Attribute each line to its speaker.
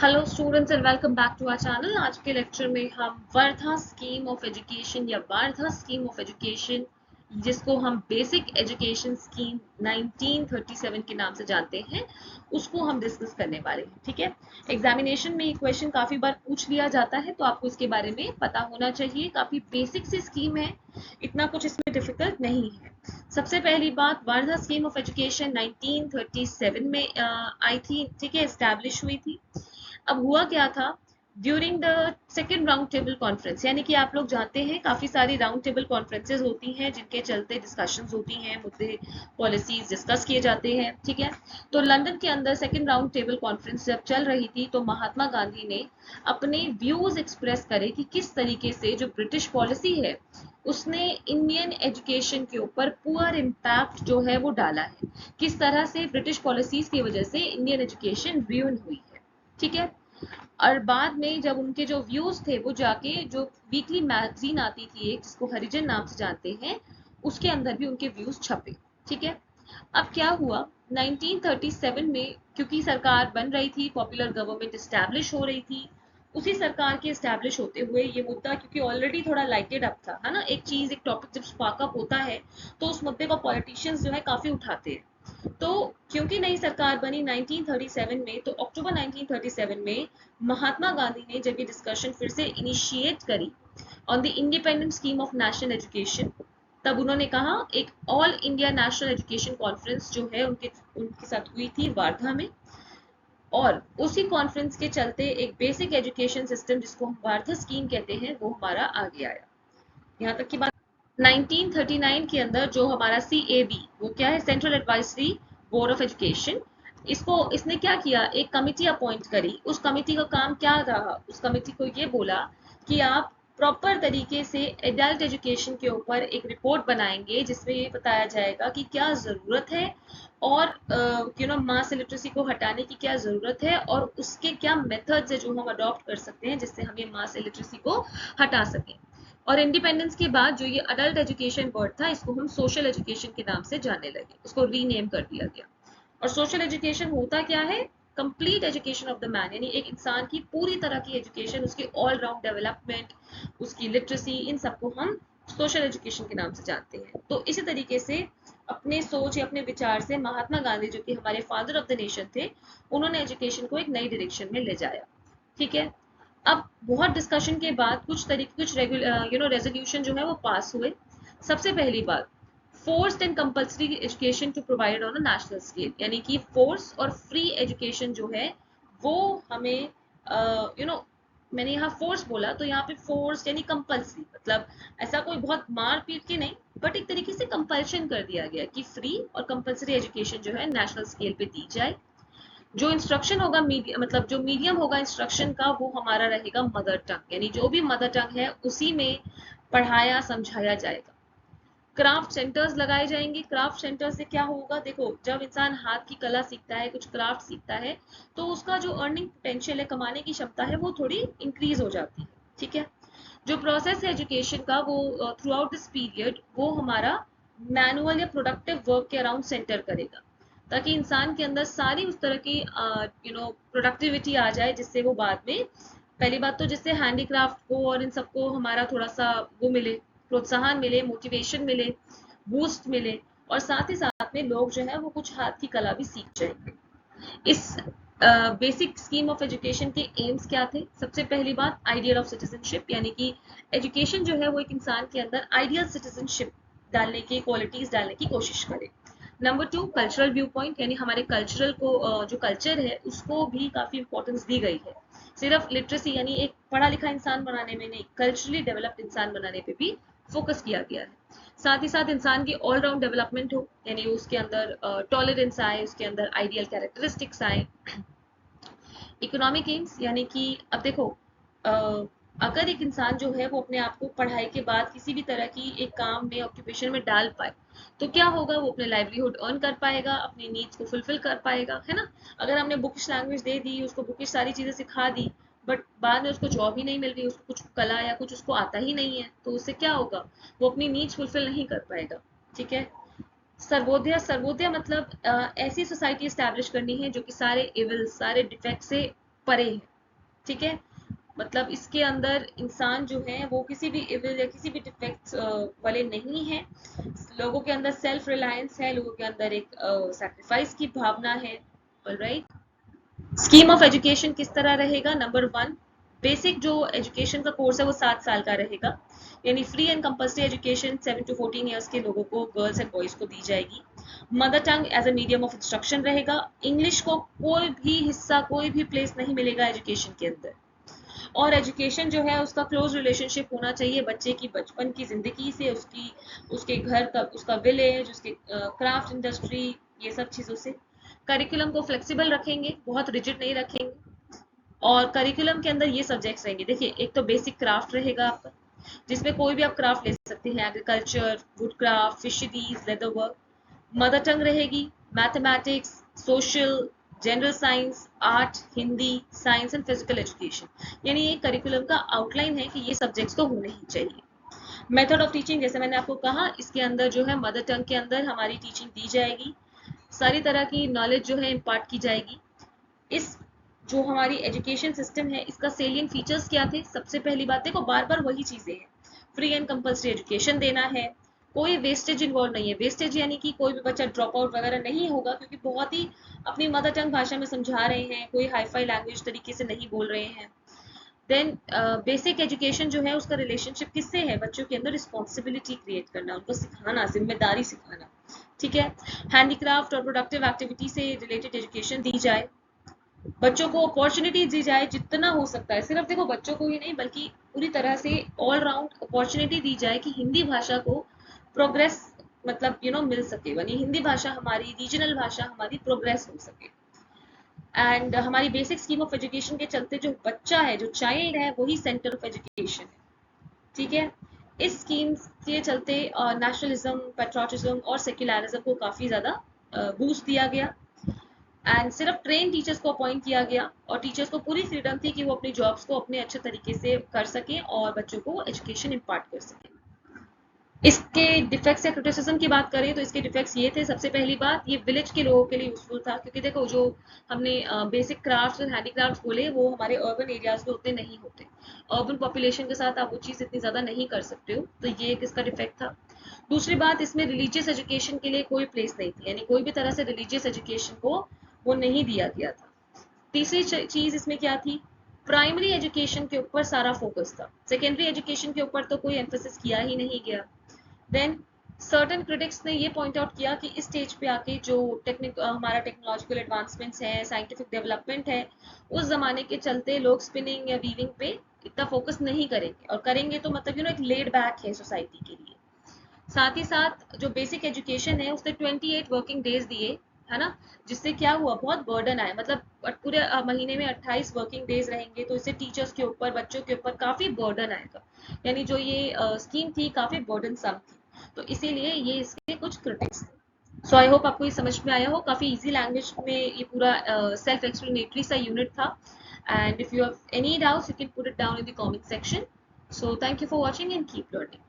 Speaker 1: Hello students and welcome back to our channel. आज के lecture में हम वर्धा स्कीम ऑफ एजुकेशन या वार्धा स्कीम ऑफ एजुकेशन, जिसको हम बेसिक एजुकेशन स्कीम 1937 के नाम से जानते हैं, उसको हम डिस्कस करने वाले हैं। ठीक है, एग्जामिनेशन में ये क्वेश्चन काफी बार पूछ लिया जाता है, तो आपको इसके बारे में पता होना चाहिए। काफी बेसिक सी स्कीम है, इतना कुछ इसमें डिफिकल्ट नहीं है। सबसे पहली बात, वार्धा स्कीम ऑफ एजुकेशन 1937 में आई थी। ठीक है, एस्टैब्लिश हुई थी। अब हुआ क्या था, during the second round table conference, यानी कि आप लोग जानते हैं काफी सारी राउंड टेबल कॉन्फ्रेंसेज होती हैं जिनके चलते डिस्कशंस होती हैं, मुद्दे पॉलिसीज डिस्कस किए जाते हैं। ठीक है, तो लंदन के अंदर सेकेंड राउंड टेबल कॉन्फ्रेंस जब चल रही थी तो महात्मा गांधी ने अपने व्यूज एक्सप्रेस करे कि किस तरीके से जो ब्रिटिश पॉलिसी है उसने इंडियन एजुकेशन के ऊपर पुअर इम्पैक्ट जो है वो डाला है, किस तरह से ब्रिटिश पॉलिसीज की वजह से इंडियन एजुकेशन ruin हुई है। ठीक है, और बाद में जब उनके जो व्यूज थे वो जाके जो वीकली मैगजीन आती थी एक, जिसको हरिजन नाम से जानते हैं, उसके अंदर भी उनके व्यूज छपे। ठीक है, अब क्या हुआ, 1937 में क्योंकि सरकार बन रही थी, पॉपुलर गवर्नमेंट एस्टैब्लिश हो रही थी, उसी सरकार के एस्टैब्लिश होते हुए ये मुद्दा क्योंकि ऑलरेडी थोड़ा लाइटेड अप था, है ना, एक चीज एक टॉपिक जब स्पार्क अप होता है तो उस मुद्दे को पॉलिटिशियंस जो है काफी उठाते हैं। तो क्योंकि नई सरकार बनी 1937 में, तो अक्टूबर 1937 में महात्मा गांधी ने जब ये डिस्कशन फिर से इनिशिएट करी on the independent scheme of national education, तब उन्होंने कहा एक all India national education conference जो है उनके उनके साथ हुई थी वार्धा में, और उसी कॉन्फ्रेंस के चलते एक बेसिक एजुकेशन सिस्टम जिसको हम वार्धा स्कीम कहते हैं वो हमारा आगे आया। यहाँ तक की बात। 1939 के अंदर जो हमारा CAB, वो क्या है, central advisory board of education, इसने क्या किया, एक कमिटी अपॉइंट करी। उस कमिटी का काम क्या रहा, उस कमिटी को ये बोला कि आप प्रॉपर तरीके से एडल्ट एजुकेशन के ऊपर एक रिपोर्ट बनाएंगे जिसमें ये बताया जाएगा कि क्या ज़रूरत है और मास लिटरेसी को हटाने की क्या ज़रूरत है और उसके क्या मेथड्स है जो हम अडॉप्ट कर सकते हैं जिससे हम ये मास लिटरेसी को हटा सकें। और इंडिपेंडेंस के बाद जो ये अडल्ट एजुकेशन वर्ड था, इसको हम सोशल एजुकेशन के नाम से जानने लगे, उसको रीनेम कर दिया गया। और सोशल एजुकेशन होता क्या है, complete education of the man, यानी एक इंसान की पूरी तरह की एजुकेशन, उसकी ऑल राउंड डेवलपमेंट, उसकी लिटरेसी, इन सबको हम सोशल एजुकेशन के नाम से जानते हैं। तो इसी तरीके से अपने सोच या अपने विचार से महात्मा गांधी, जो कि हमारे फादर ऑफ द नेशन थे, उन्होंने एजुकेशन को एक नई डायरेक्शन में ले जाया। ठीक है, अब बहुत डिस्कशन के बाद कुछ रेजोल्यूशन जो है वो पास हुए। सबसे पहली बात, forced and compulsory education to provide on a national scale, यानी कि फोर्स और फ्री एजुकेशन जो है वो हमें मैंने यहाँ फोर्स बोला तो यहाँ पे फोर्स यानी कंपल्सरी, मतलब ऐसा कोई बहुत मार पीट के नहीं, बट एक तरीके से कंपल्शन कर दिया गया कि फ्री और कंपल्सरी एजुकेशन जो है नेशनल स्केल पे दी जाए। जो इंस्ट्रक्शन होगा मतलब जो मीडियम होगा इंस्ट्रक्शन का, वो हमारा रहेगा मदर टंग, यानी जो भी मदर टंग है उसी में पढ़ाया समझाया जाएगा। क्राफ्ट सेंटर्स लगाए जाएंगे। क्राफ्ट सेंटर से क्या होगा, देखो जब इंसान हाथ की कला सीखता है, कुछ क्राफ्ट सीखता है, तो उसका जो अर्निंग पोटेंशियल है, कमाने की क्षमता है, वो थोड़ी इंक्रीज हो जाती है। ठीक है, जो प्रोसेस है एजुकेशन का वो थ्रू आउट दिस पीरियड वो हमारा मैनुअल या प्रोडक्टिव वर्क के अराउंड सेंटर करेगा, ताकि इंसान के अंदर सारी उस तरह की प्रोडक्टिविटी आ जाए जिससे वो बाद में, पहली बात तो जिससे हैंडीक्राफ्ट को और इन सबको हमारा थोड़ा सा वो मिले, प्रोत्साहन मिले, मोटिवेशन मिले, बूस्ट मिले, और साथ ही साथ में लोग जो है वो कुछ हाथ की कला भी सीख जाएंगे। इस बेसिक स्कीम ऑफ एजुकेशन के एम्स क्या थे, सबसे पहली बात आइडियल ऑफ सिटीजनशिप, यानी कि एजुकेशन जो है वो एक इंसान के अंदर आइडियल सिटीजनशिप डालने की, क्वालिटीज डालने की कोशिश करे। नंबर 2, कल्चरल व्यू पॉइंट, यानी हमारे कल्चरल को जो कल्चर है उसको भी काफी इंपॉर्टेंस दी गई है, सिर्फ लिटरेसी यानी एक पढ़ा लिखा इंसान बनाने में नहीं, कल्चरली डेवलप्ड इंसान बनाने पे भी फोकस किया गया है। साथ ही साथ इंसान की ऑलराउंड डेवलपमेंट हो, यानी उसके अंदर टॉलरेंस आए, उसके अंदर आइडियल कैरेक्टरिस्टिक्स आए। इकोनॉमिक एम्स, यानी कि अब देखो अगर एक इंसान जो है वो अपने आप को पढ़ाई के बाद किसी भी तरह की एक काम में, ऑक्यूपेशन में डाल पाए, तो क्या होगा, वो अपने लाइवलीहुड अर्न कर पाएगा, अपनी नीड्स को फुलफिल कर पाएगा, है ना। अगर हमने बुकिश लैंग्वेज दे दी, उसको बुकिश सारी चीजें सिखा दी, बट बाद में उसको जॉब ही नहीं मिल रही, उसको कुछ कला या कुछ उसको आता ही नहीं है, तो उससे क्या होगा, वो अपनी नीड्स फुलफिल नहीं कर पाएगा। ठीक है, सर्वोदय, सर्वोदय मतलब ऐसी सोसाइटी स्टैब्लिश करनी है जो कि सारे इविल, सारे डिफेक्ट से परे है। ठीक है, मतलब इसके अंदर इंसान जो है वो किसी भी इविल या किसी भी डिफेक्ट्स वाले नहीं है। लोगों के अंदर सेल्फ रिलायंस है, लोगों के अंदर एक सैक्रिफाइस की भावना है। ऑलराइट, स्कीम ऑफ एजुकेशन किस तरह रहेगा? नंबर 1, बेसिक जो एजुकेशन का कोर्स है वो 7 साल का रहेगा, यानी free and compulsory education 7 to 14 years के लोगों को, गर्ल्स एंड बॉयज को दी जाएगी। Mother tongue as a medium of instruction रहेगा। इंग्लिश को कोई भी हिस्सा, कोई भी प्लेस नहीं मिलेगा एजुकेशन के अंदर। और एजुकेशन जो है उसका क्लोज रिलेशनशिप होना चाहिए बच्चे की बचपन की ज़िंदगी से, उसकी, उसके घर का, उसका विलेज, उसके क्राफ्ट इंडस्ट्री, ये सब चीज़ों से। करिकुलम को फ्लेक्सिबल रखेंगे, बहुत रिजिड नहीं रखेंगे। और करिकुलम के अंदर ये सब्जेक्ट्स रहेंगे, देखिए एक तो बेसिक क्राफ्ट रहेगा आपका, जिसमें कोई भी आप क्राफ्ट ले सकते हैं, agriculture, wood craft, fisheries, leather work. Mother tongue रहेगी, mathematics, social, general science, art, Hindi, science and physical education. यानी ये करिकुलम का आउटलाइन है कि ये सब्जेक्ट्स तो होने ही चाहिए। मेथड ऑफ टीचिंग, जैसे मैंने आपको कहा, इसके अंदर जो है मदर टंग के अंदर हमारी टीचिंग दी जाएगी, सारी तरह की नॉलेज जो है इम्पार्ट की जाएगी। इस जो हमारी एजुकेशन सिस्टम है इसका सेलियंट फीचर्स क्या थे? सबसे पहली बात, देखो बार बार वही चीज़ें हैं, फ्री एंड कंपल्सरी एजुकेशन देना है, कोई वेस्टेज इन्वॉल्व नहीं है। वेस्टेज यानी कि कोई भी बच्चा ड्रॉप आउट वगैरह नहीं होगा, क्योंकि बहुत ही अपनी मदर टंग भाषा में समझा रहे हैं, कोई हाईफाई लैंग्वेज तरीके से नहीं बोल रहे हैं। देन बेसिक एजुकेशन जो है उसका रिलेशनशिप किससे है? बच्चों के अंदर रिस्पॉन्सिबिलिटी क्रिएट करना, उनको सिखाना, जिम्मेदारी सिखाना। ठीक है, हैंडीक्राफ्ट और प्रोडक्टिव एक्टिविटी से रिलेटेड एजुकेशन दी जाए, बच्चों को अपॉर्चुनिटी दी जाए जितना हो सकता है, सिर्फ देखो बच्चों को ही नहीं बल्कि पूरी तरह से ऑल राउंड अपॉर्चुनिटी दी जाए कि हिंदी भाषा को प्रोग्रेस, मतलब मिल सके, यानी हिंदी भाषा हमारी रीजनल भाषा हमारी प्रोग्रेस हो सके। एंड हमारी बेसिक स्कीम ऑफ एजुकेशन के चलते जो बच्चा है, जो चाइल्ड है, वही सेंटर ऑफ एजुकेशन है। ठीक है, इस स्कीम के चलते नेशनलिज्म, पेट्रोटिज्म और सेक्युलरिज्म को काफ़ी ज़्यादा बूस्ट दिया गया। एंड सिर्फ ट्रेन टीचर्स को अपॉइंट किया गया, और टीचर्स को पूरी फ्रीडम थी कि वो अपनी जॉब्स को अपने अच्छे तरीके से कर सकें और बच्चों को एजुकेशन इम्पार्ट कर सकें। इसके डिफेक्ट्स या क्रिटिसिज्म की बात करें तो इसके डिफेक्ट्स ये थे, सबसे पहली बात, ये विलेज के लोगों के लिए यूजफुल था, क्योंकि देखो जो हमने बेसिक क्राफ्ट्स और हैंडीक्राफ्ट्स बोले वो हमारे अर्बन एरियाज में उतने नहीं होते, अर्बन पॉपुलेशन के साथ आप वो चीज़ इतनी ज़्यादा नहीं कर सकते हो, तो ये एक इसका डिफेक्ट था। दूसरी बात, इसमें रिलीजियस एजुकेशन के लिए कोई प्लेस नहीं थी, यानी कोई भी तरह से रिलीजियस एजुकेशन को वो नहीं दिया गया था। तीसरी चीज़ इसमें क्या थी? प्राइमरी एजुकेशन के ऊपर सारा फोकस था, सेकेंडरी एजुकेशन के ऊपर तो कोई एम्फेसिस किया ही नहीं गया। देन सर्टन क्रिटिक्स ने ये पॉइंट आउट किया कि इस स्टेज पे आके जो हमारा टेक्नोलॉजिकल एडवांसमेंट्स है, साइंटिफिक डेवलपमेंट है, उस जमाने के चलते लोग स्पिनिंग या वीविंग पे इतना फोकस नहीं करेंगे, और करेंगे तो मतलब एक लेड बैक है सोसाइटी के लिए। साथ ही साथ जो बेसिक एजुकेशन है उसने 28 वर्किंग डेज दिए, है ना, जिससे क्या हुआ, बहुत बर्डन आया, मतलब पूरे महीने में 28 वर्किंग डेज रहेंगे, तो इससे टीचर्स के ऊपर, बच्चों के ऊपर काफ़ी बर्डन आएगा, यानी जो ये स्कीम थी काफ़ी बर्डन सम थी, तो इसीलिए ये इसके कुछ क्रिटिक्स थे। सो आई होप आपको ये समझ में आया हो, काफ़ी इजी लैंग्वेज में ये पूरा सेल्फ एक्सप्लेनेटरी सा यूनिट था। And if you have any doubts you can put it down in the comment section. So thank you for watching and keep learning.